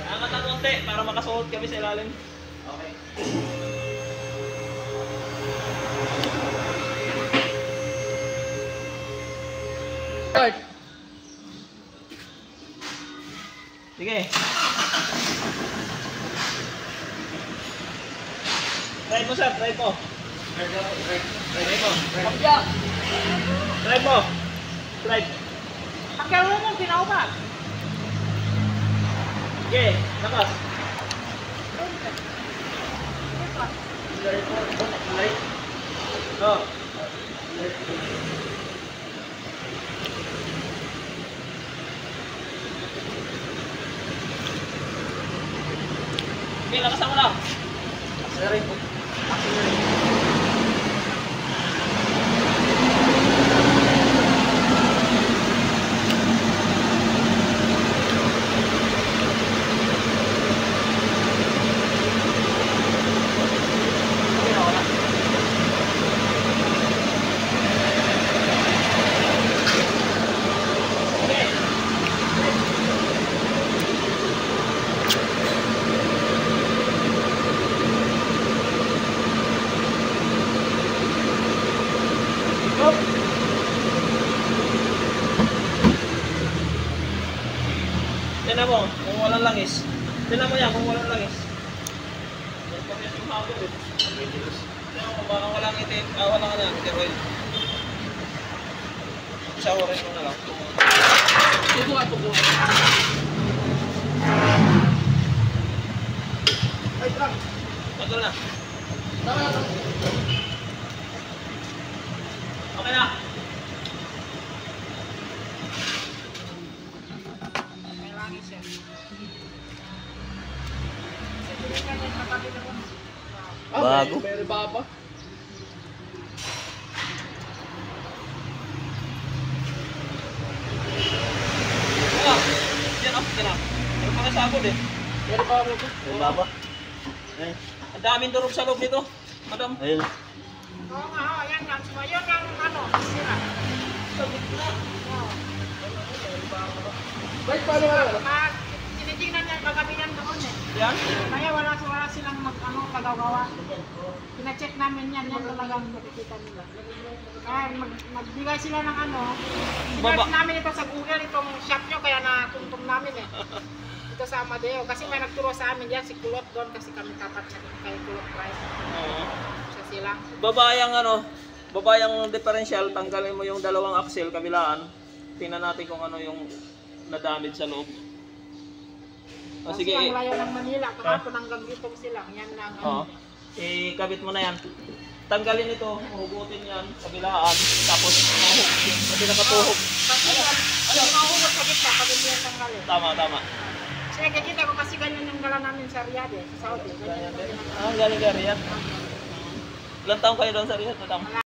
Angat na konti para makasuot kami sa ilalim. Okay. Start. Sige. Try mo sir, try mo. Try mo. Kapya. Try mo. Try. Pakialam mo pinaubat. Sige, lakas. Oh. Sige, lakasan mo lang. Accelerate mo. Accelerate. Tignan mo, kung walang langis. Tignan mo yan, kung walang langis. Pag-pag yung hapon eh. Tignan mo, kung walang itin, walang ano yan, steroid. Showerin mo na lang. Tugo. Ay, trunk. Tagal na. Tama na. Okay na. Bago. May baba. Yan ako na. Pero mga sabod eh. May baba ko. May baba. Ay. Ang daming durog sa loob nito, madam. Ayun. Oo nga, yan nga. Yun ang ano, sira. Wait, paano nga? Tinitingnan niya kagabi yan doon eh. Yan? Kaya wala silang pagagawa. Pina-check namin yan talagang makikita nila. Kaya magbigay sila ng ano. Search namin ito sa Google, itong shop nyo, kaya natuntong namin eh. Ito sa Amadeo. Kasi may nagturo sa amin yan, si Kulot doon, kasi kami tapat na kay Kulot Price. Oo. Siya sila. Babayang differential, tanggalin mo yung dalawang axle kabilaan. Tingnan natin kung ano yung na-damage sa loob. O, Kasi sige. ang layo ng Manila, kahapon hanggang dito sila. Yan lang. Oo. Ikabit mo na yan. Tanggalin ito, hugutin yan, kabilaan, tapos mahug. Kasi nakatuhog. Kasi mahugot sa gitna pag hindi yan tanggalin. Tama. Kasi nakikita ko kasi ganyan yung dala namin sa Riyadh eh, sa Saudi. Galing ka Riyadh. Ilang taong kayo doon sa Riyadh, madam?